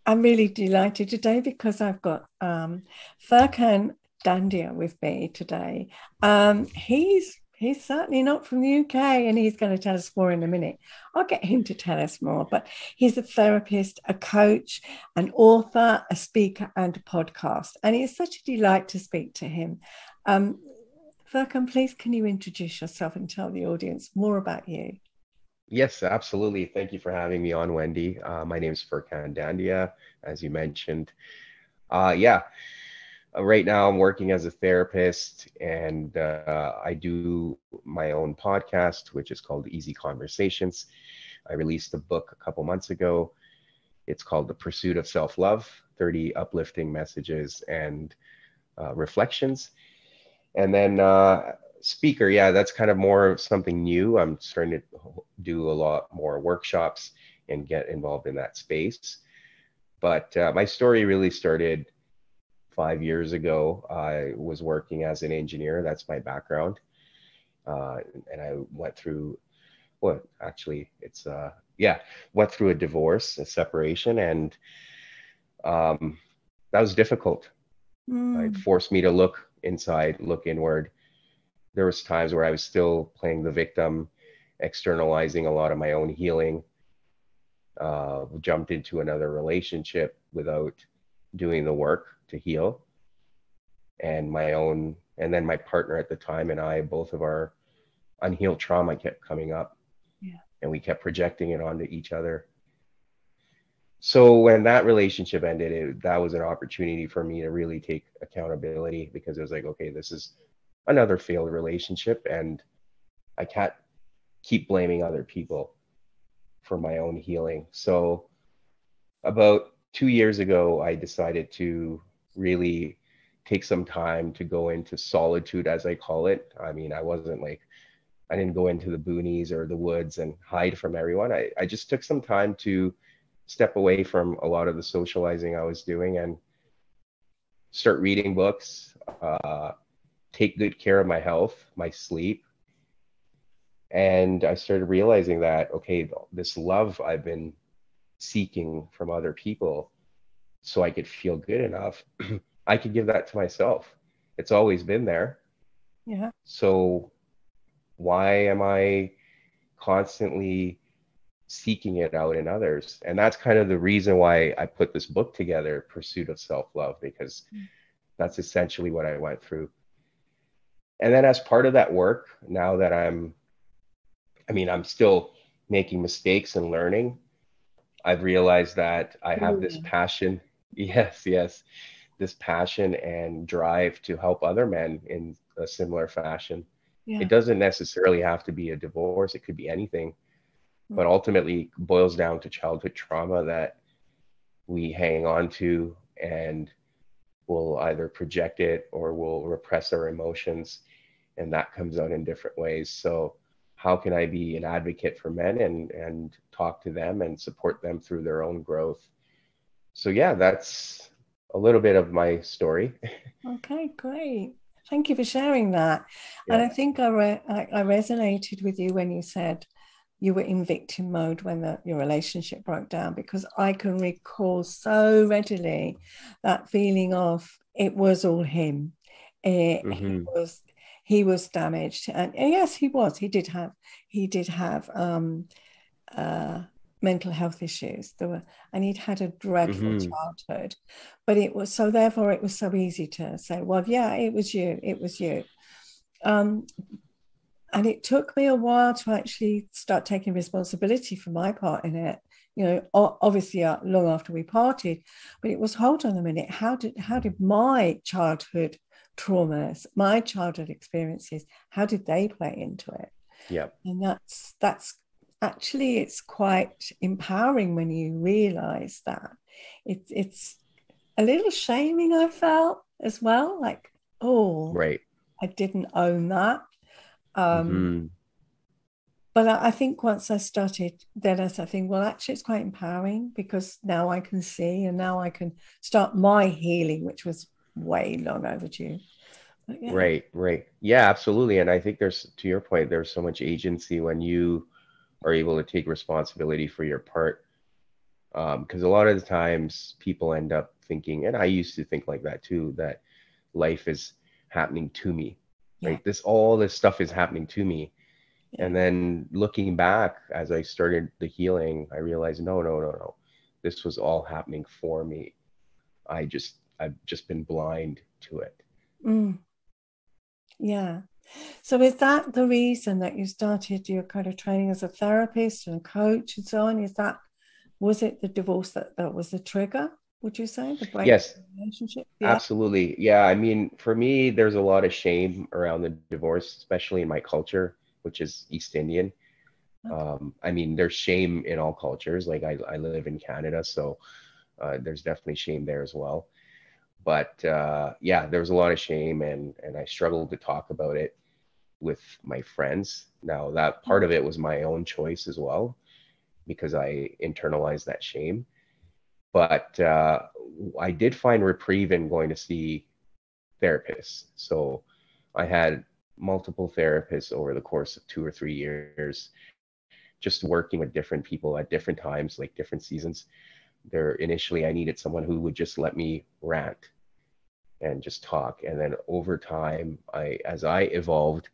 I'm really delighted today because I've got Furkhan Dandia with me today. He's certainly not from the UK, and he's going to tell us more in a minute. I'll get him to tell us more, but he's a therapist, a coach, an author, a speaker, and a podcast. And it's such a delight to speak to him. Um, Furkhan, please can you introduce yourself and tell the audience more about you? Yes, absolutely. Thank you for having me on, Wendy. My name is Furkhan Dandia, as you mentioned. Yeah, right now I'm working as a therapist and I do my own podcast, which is called Easy Conversations. I released a book a couple months ago. It's called The Pursuit of Self-Love, 30 Uplifting Messages and Reflections. And then speaker, yeah, that's kind of more of something new. I'm starting to do a lot more workshops and get involved in that space. But my story really started 5 years ago. I was working as an engineer. That's my background. And I went through, well, actually, yeah, went through a divorce, a separation, and um, that was difficult. It Mm, forced me to look inside, look inward. There was times where I was still playing the victim, externalizing a lot of my own healing, jumped into another relationship without doing the work to heal. And then my partner at the time and I, both of our unhealed trauma kept coming up yeah. and we kept projecting it onto each other. So when that relationship ended, that was an opportunity for me to really take accountability because it was like, okay, this is another failed relationship and I can't keep blaming other people for my own healing. So about 2 years ago, I decided to really take some time to go into solitude, as I call it. I mean, I didn't go into the boonies or the woods and hide from everyone. I just took some time to step away from a lot of the socializing I was doing and start reading books, take good care of my health, my sleep. And I started realizing that, okay, this love I've been seeking from other people so I could feel good enough, I could give that to myself. It's always been there. Yeah. So why am I constantly seeking it out in others? And that's kind of the reason why I put this book together, Pursuit of Self-Love, because that's essentially what I went through. And then as part of that work, now that I mean, I'm still making mistakes and learning. I've realized that I have this Mm. passion. Yes, yes, this passion and drive to help other men in a similar fashion. It Yeah. doesn't necessarily have to be a divorce, it could be anything, Mm. but ultimately boils down to childhood trauma that we hang on to and we'll either project it or we'll repress our emotions, and that comes out in different ways. So how can I be an advocate for men and talk to them and support them through their own growth? So yeah, that's a little bit of my story. Okay, great. Thank you for sharing that. And Yeah. I think I resonated with you when you said you were in victim mode when your relationship broke down, because I can recall so readily that feeling of it was all him. He Hmm. was damaged, and yes, he was. He did have uh, mental health issues. And he'd had a dreadful Hmm. childhood, but it was so. Therefore, it was so easy to say, "Well, yeah, it was you. It was you." Um, and it took me a while to actually start taking responsibility for my part in it. Obviously, long after we parted, but it was, hold on a minute, how did my childhood traumas, my childhood experiences, how did they play into it? Yeah. And that's actually, it's quite empowering when you realize that. It's a little shaming, I felt as well, like, oh, Right. I didn't own that. Um, Hmm. but I think once I started, then I think, well, actually, it's quite empowering because now I can see and now I can start my healing, which was way long overdue. But yeah. Right, right. Yeah, absolutely. And I think to your point, there's so much agency when you are able to take responsibility for your part. Because a lot of the times people end up thinking, and I used to think like that too, that life is happening to me, Yeah. right? All this stuff is happening to me. Yeah. And then looking back as I started the healing, I realized, no, no, no, no. This was all happening for me. I've just been blind to it. Mm, yeah. So is that the reason that you started your kind of training as a therapist and coach and so on? Was it the divorce that was the trigger, would you say, the break Yes, in the relationship? Yeah. absolutely. Yeah, I mean, for me, there's a lot of shame around the divorce, especially in my culture, which is East Indian. Okay. I mean, there's shame in all cultures. Like I live in Canada, so there's definitely shame there as well. But yeah, there was a lot of shame, and I struggled to talk about it with my friends. Now, that part of it was my own choice as well, because I internalized that shame. But I did find reprieve in going to see therapists. So I had multiple therapists over the course of 2 or 3 years, just working with different people at different times, like different seasons. There, initially, I needed someone who would just let me rant and just talk. And then over time, as I evolved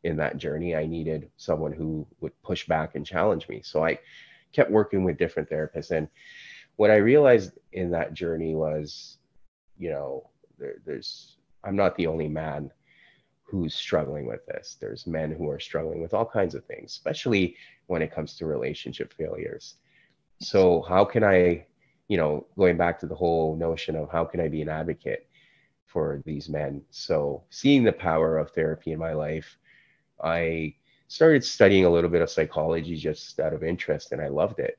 in that journey, I needed someone who would push back and challenge me. So I kept working with different therapists. And what I realized in that journey was, you know, there's I'm not the only man who's struggling with this. There's men who are struggling with all kinds of things, especially when it comes to relationship failures. So how can I, going back to the whole notion of how can I be an advocate for these men? So seeing the power of therapy in my life, I started studying a little bit of psychology just out of interest, and I loved it.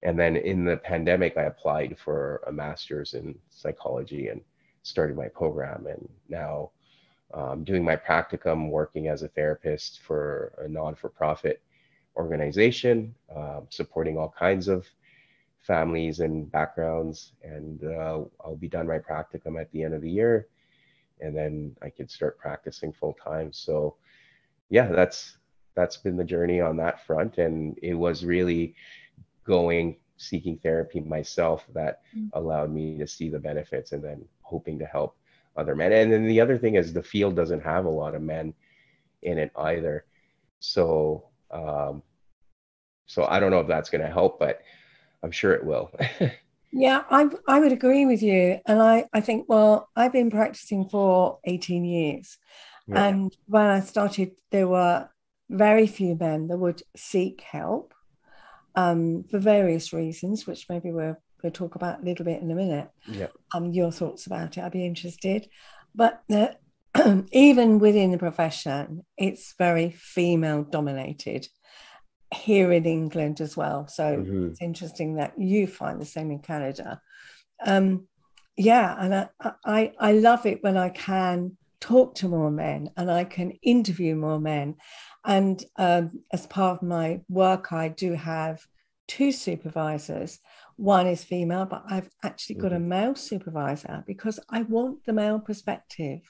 And then in the pandemic, I applied for a master's in psychology and started my program. And now doing my practicum, working as a therapist for a non-for-profit organization, supporting all kinds of families and backgrounds. And I'll be done my practicum at the end of the year, and then I can start practicing full time. So yeah, that's been the journey on that front, and it was really seeking therapy myself that allowed me to see the benefits and then hoping to help other men. And then the other thing is the field doesn't have a lot of men in it either. So, so I don't know if that's going to help, but I'm sure it will. Yeah, I would agree with you. And I think, well, I've been practicing for 18 years. Yeah. And when I started, there were very few men that would seek help for various reasons, which maybe we'll talk about a little bit in a minute. Yeah. Your thoughts about it, I'd be interested. But even within the profession, it's very female dominated here in England as well. So Hmm. it's interesting that you find the same in Canada. Um, yeah, and I love it when I can talk to more men and I can interview more men. And as part of my work, I do have two supervisors. One is female, but I've actually got a Hmm. male supervisor because I want the male perspective.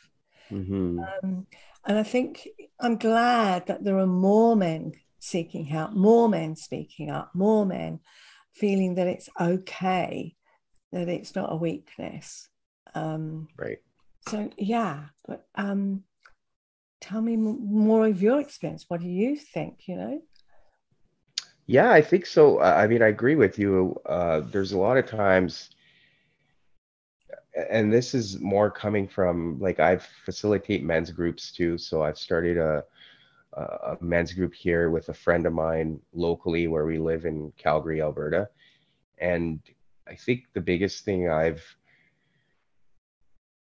Hmm. Um, and I think I'm glad that there are more men seeking help, more men speaking up, more men feeling that it's okay, that it's not a weakness. Um, Right. so yeah, but tell me more of your experience. What do you think? Yeah, I think so. I mean, I agree with you. There's a lot of times, and this is more coming from like I facilitate men's groups too. So I've started a men's group here with a friend of mine locally where we live in Calgary, Alberta. And I think the biggest thing I've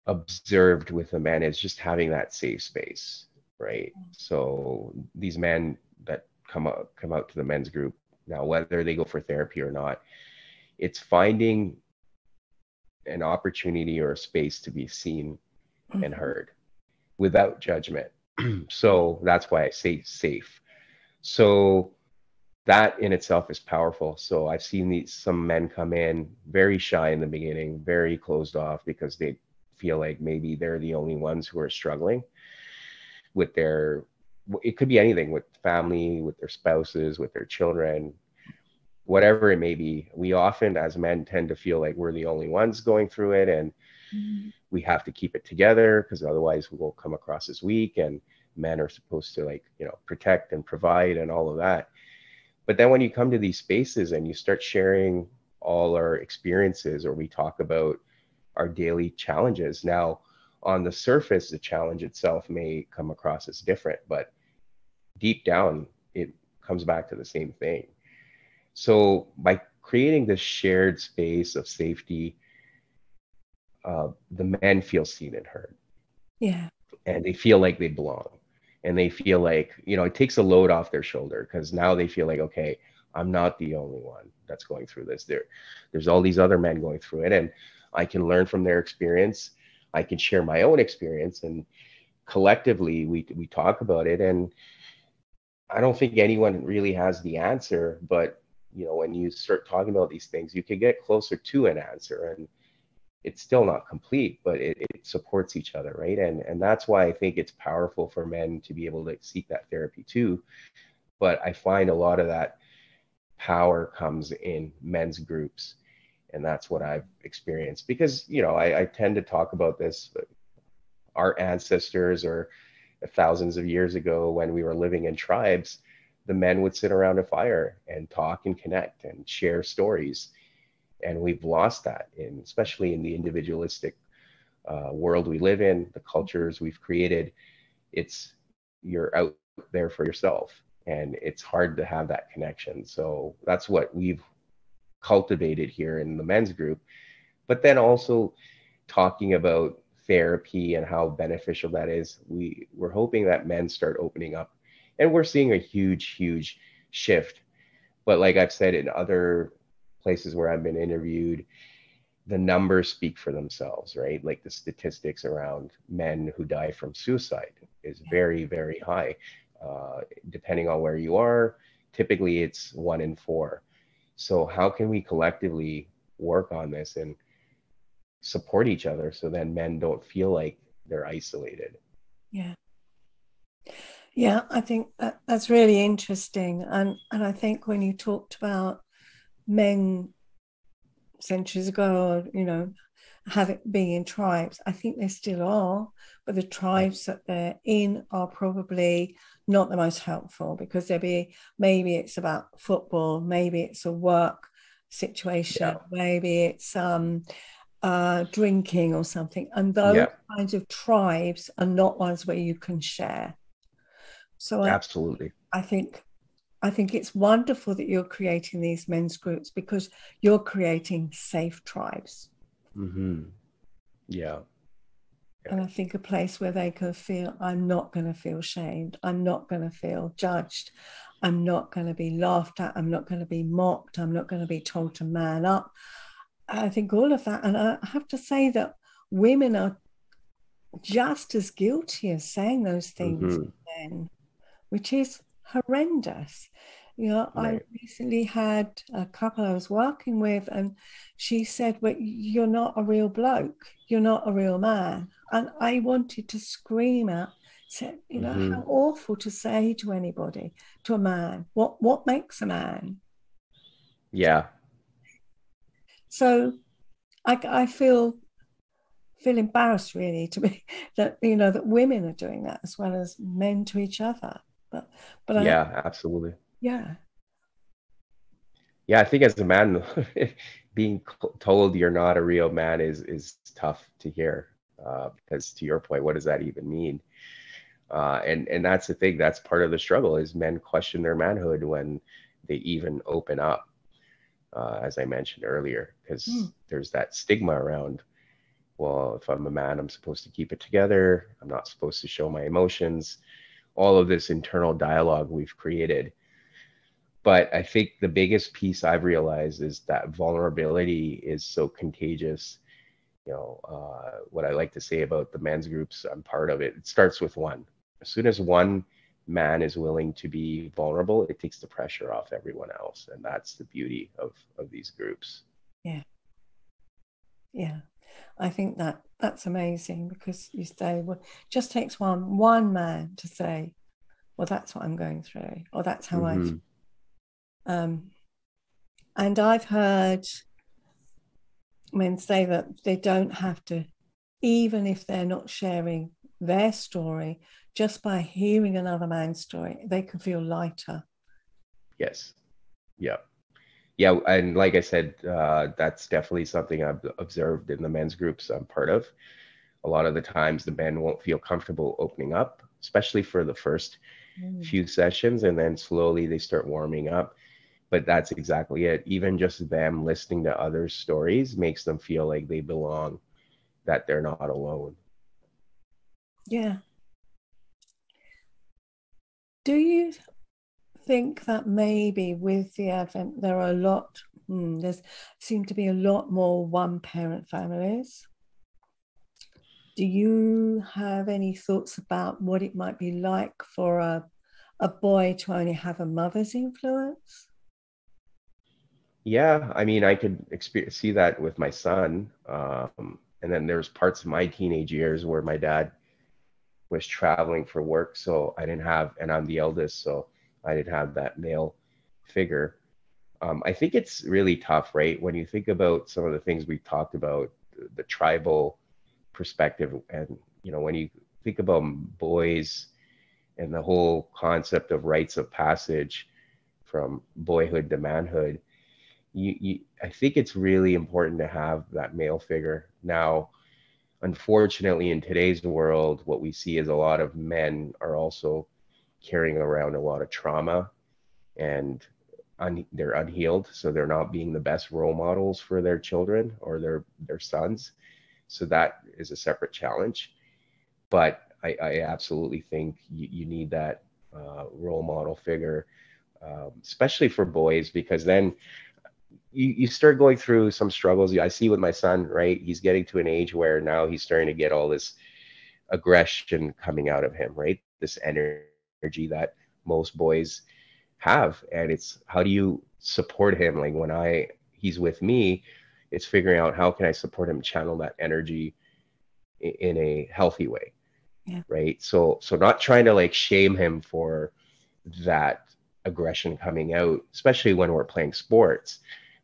observed with the men is just having that safe space, right? So these men that come out to the men's group now, whether they go for therapy or not, it's finding an opportunity or a space to be seen and Mm-hmm. heard without judgment. So that's why I say safe. So that in itself is powerful. So I've seen some men come in very shy in the beginning, very closed off because they feel like maybe they're the only ones who are struggling with it could be anything, with family, with their spouses, with their children. whatever it may be. We often, as men, tend to feel like we're the only ones going through it, and Mm. we have to keep it together because otherwise we will come across as weak. And men are supposed to, like, protect and provide and all of that. But then when you come to these spaces and you start sharing all our experiences, or we talk about our daily challenges. Now, on the surface, the challenge itself may come across as different, but deep down, it comes back to the same thing. So by creating this shared space of safety, the men feel seen and heard, Yeah. and they feel like they belong. And they feel like, it takes a load off their shoulder because now they feel like, okay, I'm not the only one that's going through this. There's all these other men going through it, and I can learn from their experience. I can share my own experience, and collectively we talk about it. And I don't think anyone really has the answer, but when you start talking about these things, you can get closer to an answer. And it's still not complete, but it supports each other, right? And that's why I think it's powerful for men to be able to seek that therapy too. But I find a lot of that power comes in men's groups, and that's what I've experienced. Because I tend to talk about this, but our ancestors, or thousands of years ago when we were living in tribes, the men would sit around a fire and talk and connect and share stories. And we've lost that, especially in the individualistic world we live in, the cultures we've created. It's You're out there for yourself, and it's hard to have that connection. So that's what we've cultivated here in the men's group. But then also talking about therapy and how beneficial that is, we're hoping that men start opening up, and we're seeing a huge shift. But like I've said, in other places where I've been interviewed, the numbers speak for themselves, right? Like the statistics around men who die from suicide is very high. Depending on where you are, typically it's 1 in 4. So how can we collectively work on this and support each other so then men don't feel like they're isolated? Yeah. Yeah, I think that's really interesting. And I think when you talked about men centuries ago, having being in tribes, I think they still are, but the Yeah. tribes that they're in are probably not the most helpful, because maybe it's about football, maybe it's a work situation, Yeah. maybe it's drinking or something. And those Yeah. kinds of tribes are not ones where you can share. So Absolutely. I think I think it's wonderful that you're creating these men's groups, because you're creating safe tribes. Hmm. Yeah. And I think a place where they can feel, I'm not going to feel shamed. I'm not going to feel judged. I'm not going to be laughed at. I'm not going to be mocked. I'm not going to be told to man up. I think all of that. And I have to say that women are just as guilty of saying those things Hmm. then, which is horrendous. I Right. recently had a couple I was working with, and she said, "But you're not a real bloke. You're not a real man." And I wanted to scream out, said, Hmm. how awful to say to anybody, to a man. What makes a man? Yeah. So I feel embarrassed, really, to be that that women are doing that as well as men to each other. But I Yeah. Absolutely. yeah. Yeah, I think as a man, being told you're not a real man is tough to hear. Because to your point, what does that even mean? And that's the thing. That's part of the struggle, is men question their manhood when they even open up, as I mentioned earlier, Mm, because there's that stigma around, well, if I'm a man, I'm supposed to keep it together. I'm not supposed to show my emotions. All of this internal dialogue we've created. But I think the biggest piece I've realized is that vulnerability is so contagious. What I like to say about the men's groups, I'm part of it. It starts with one. As soon as one man is willing to be vulnerable, it takes the pressure off everyone else, and that's the beauty of these groups. yeah, yeah. I think that's amazing, because you say, well, it just takes one man to say, well, that's what I'm going through, or that's how I feel. Hmm. Um, And I've heard men say that they don't have to, even if they're not sharing their story, just by hearing another man's story, they can feel lighter. Yes. Yeah. Yeah. And like I said, that's definitely something I've observed in the men's groups I'm part of. A lot of the times the men won't feel comfortable opening up, especially for the first Mm. few sessions, and then slowly they start warming up. But that's exactly it. Even just them listening to others' stories makes them feel like they belong, that they're not alone. Yeah. Do you think that maybe with the advent, there are a lot, there's seem to be a lot more one parent families? Do you have any thoughts about what it might be like for a boy to only have a mother's influence? Yeah, I mean, I could see that with my son. And then there's parts of my teenage years where my dad was traveling for work, so I didn't have, and I'm the eldest, so I didn't have that male figure. I think it's really tough, right? When you think about some of the things we've talked about, the tribal perspective, and when you think about boys and the whole concept of rites of passage from boyhood to manhood, I think it's really important to have that male figure. Now, unfortunately, in today's world, what we see is a lot of men are also carrying around a lot of trauma, and they're unhealed, so they're not being the best role models for their children or their sons. So that is a separate challenge. But I absolutely think you need that role model figure, especially for boys, because then you start going through some struggles. I see with my son, right? He's getting to an age where now he's starting to get all this aggression coming out of him, right? This energy that most boys have. And it's, how do you support him? Like when he's with me, it's figuring out how can I support him channel that energy in a healthy way, Yeah. right? So not trying to like shame him for that aggression coming out, especially when we're playing sports.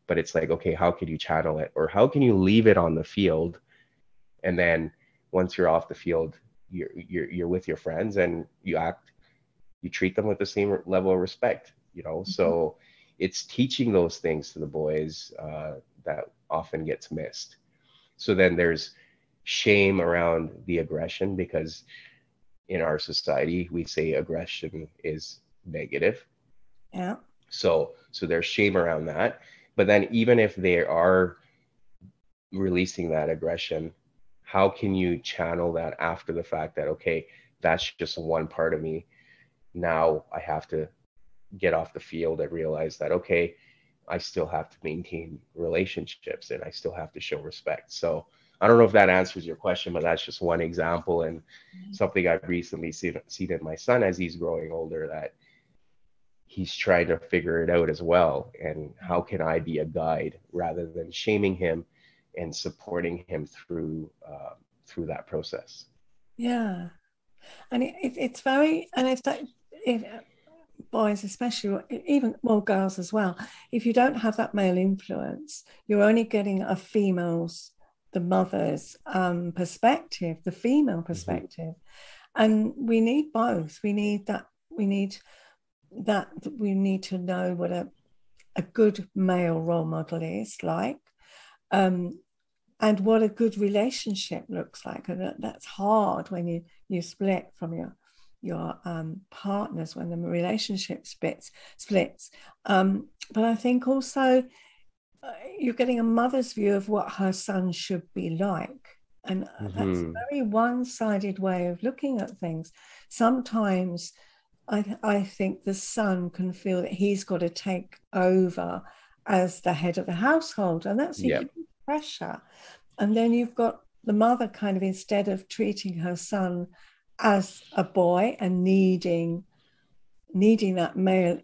But it's like, okay, how can you channel it, or how can you leave it on the field, and then once you're off the field, you're with your friends and you treat them with the same level of respect, Mhm. So it's teaching those things to the boys that often gets missed. So then there's shame around the aggression, because in our society we say aggression is negative. Yeah. So there's shame around that. But then even if they are releasing that aggression, how can you channel that after the fact, that okay, that's just one part of me. Now I have to get off the field and realize that okay, I still have to maintain relationships and I still have to show respect. So I don't know if that answers your question, but that's just one example, and something I've recently seen in my son as he's growing older, that he's trying to figure it out as well. And how can I be a guide rather than shaming him, and supporting him through that process? Yeah. And it's very, and it's like, if boys especially, even well girls as well, if you don't have that male influence, you're only getting a female's, the mother's perspective, the female Mm-hmm. perspective. And we need both. We need to know what a good male role model is like, um, and what a good relationship looks like. And that's hard when you split from your partners, when the relationship splits. But I think also you're getting a mother's view of what her son should be like. And that's a Mm-hmm. very one-sided way of looking at things. Sometimes I think the son can feel that he's got to take over as the head of the household, and that's a huge Yep. pressure. And then you've got the mother kind of, instead of treating her son as a boy and needing that male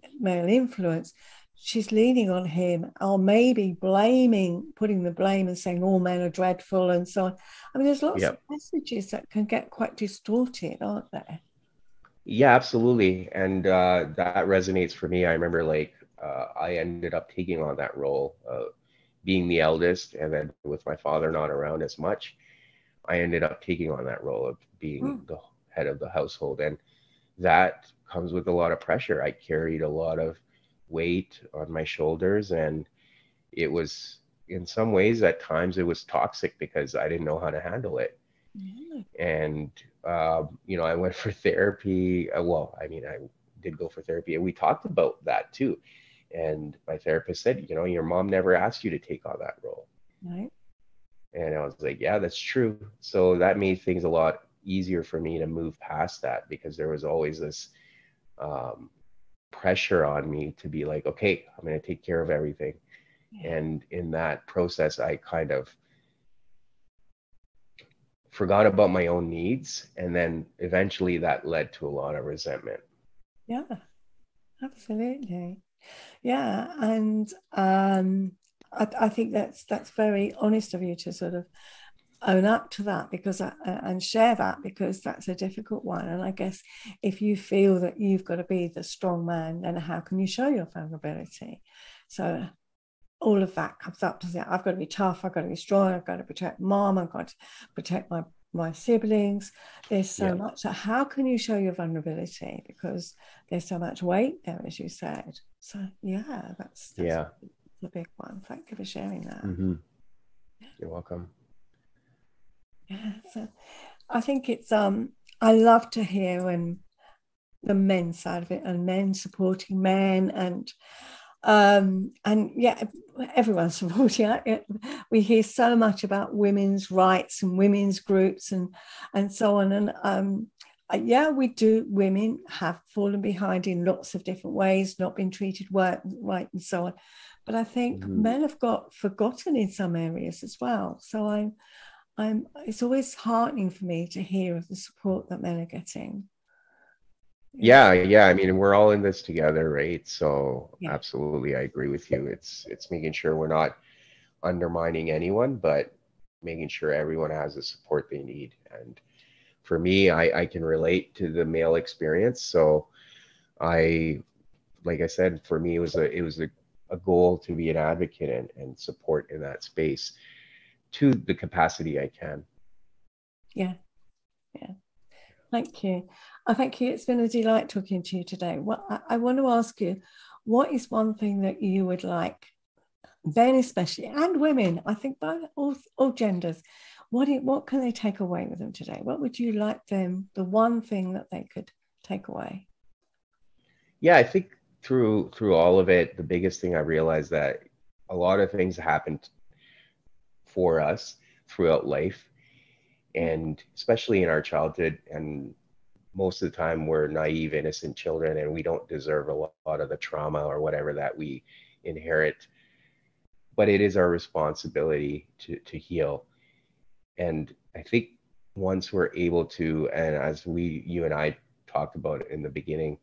influence, she's leaning on him, or maybe putting the blame and saying all men are dreadful and so on. I mean, there's lots of Yep. messages that can get quite distorted, aren't there? Yeah, absolutely. And that resonates for me. I remember like I ended up taking on that role of being the eldest, and then with my father not around as much, I ended up taking on that role of being Mm. the head of the household. And that comes with a lot of pressure. I carried a lot of weight on my shoulders, and it was, in some ways, at times it was toxic because I didn't know how to handle it. Yeah. And I went for therapy. Well, I mean, I did go for therapy, and we talked about that too. And my therapist said, your mom never asked you to take on that role. Right. And I was like, yeah, that's true. So that made things a lot easier for me to move past that, because there was always this um, pressure on me to be like, okay, I'm going to take care of everything. Yeah. And in that process, I kind of forgot about my own needs. And then eventually that led to a lot of resentment. Yeah. Absolutely. Yeah. And I think that's very honest of you to sort of own up to that, because and share that, because that's a difficult one. And I guess if you feel that you've got to be the strong man, then how can you show your vulnerability? So all of that comes up to say, I've got to be tough, I've got to be strong, I've got to protect mom, I've got to protect my siblings. There's so Yeah. much. So how can you show your vulnerability? Because there's so much weight there, as you said. So yeah, that's Yeah. a big one. Thank you for sharing that. Hmm. You're welcome. Yeah. So I think it's I love to hear when the men's side of it, and men supporting men, and yeah, everyone's supporting it. We hear so much about women's rights and women's groups and so on. And yeah, we do. Women have fallen behind in lots of different ways, not been treated right, and so on. But I think Hmm. men have got forgotten in some areas as well. So it's always heartening for me to hear of the support that men are getting. Yeah. Yeah, yeah. I mean, we're all in this together, right? So Yeah. absolutely, I agree with you. It's making sure we're not undermining anyone, but making sure everyone has the support they need. And for me, I can relate to the male experience. So I, like I said, for me, it was a goal to be an advocate and support in that space to the capacity I can. Yeah. Yeah. Thank you. I thank you. It's been a delight talking to you today. Well, I want to ask you, what is one thing that you would like, men especially, and women, I think both, all genders, what can they take away with them today? What would you like them, the one thing that they could take away? Yeah, I think through all of it, the biggest thing I realized that a lot of things happened for us throughout life, and especially in our childhood. And most of the time, we're naive, innocent children, and we don't deserve a lot of the trauma or whatever that we inherit. But it is our responsibility to heal. And I think once we're able to, and as you and I talked about in the beginning,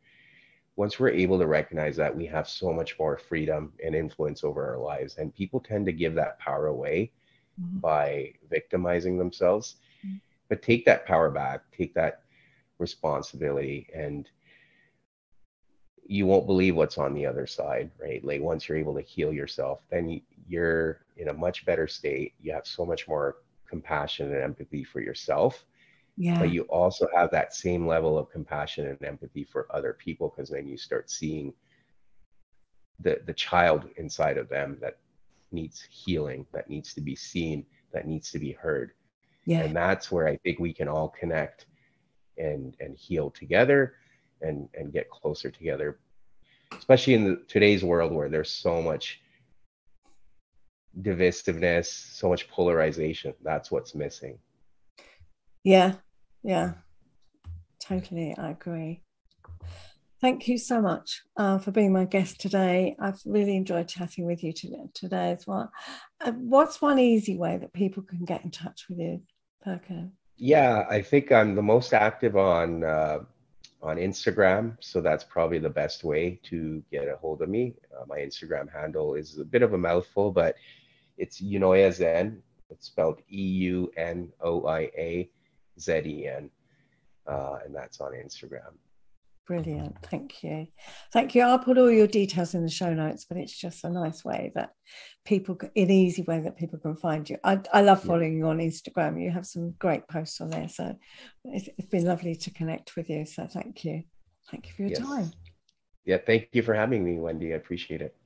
once we're able to recognize that, we have so much more freedom and influence over our lives. And people tend to give that power away Mhm. by victimizing themselves. But take that power back, take that responsibility, and you won't believe what's on the other side, right? Like once you're able to heal yourself, then you're in a much better state. You have so much more compassion and empathy for yourself, but Yeah. you also have that same level of compassion and empathy for other people, because then you start seeing the child inside of them that needs healing, that needs to be seen, that needs to be heard. Yeah. And that's where I think we can all connect and heal together and get closer together, especially in today's world where there's so much divisiveness, so much polarization. That's what's missing. Yeah. Yeah. Totally. I agree. Thank you so much for being my guest today. I've really enjoyed chatting with you today as well. What's one easy way that people can get in touch with you, Furkhan? Yeah, I think I'm the most active on Instagram, so that's probably the best way to get a hold of me. My Instagram handle is a bit of a mouthful, but it's Eunoia Zen. It's spelled EUNOIA ZEN, and that's on Instagram. Brilliant. Thank you. Thank you. I'll put all your details in the show notes, but it's just a nice way that people, an easy way that people can find you. I love Yeah. following you on Instagram. You have some great posts on there. So it's been lovely to connect with you. So thank you. Thank you for your time. Yes. Yeah. Thank you for having me, Wendy. I appreciate it.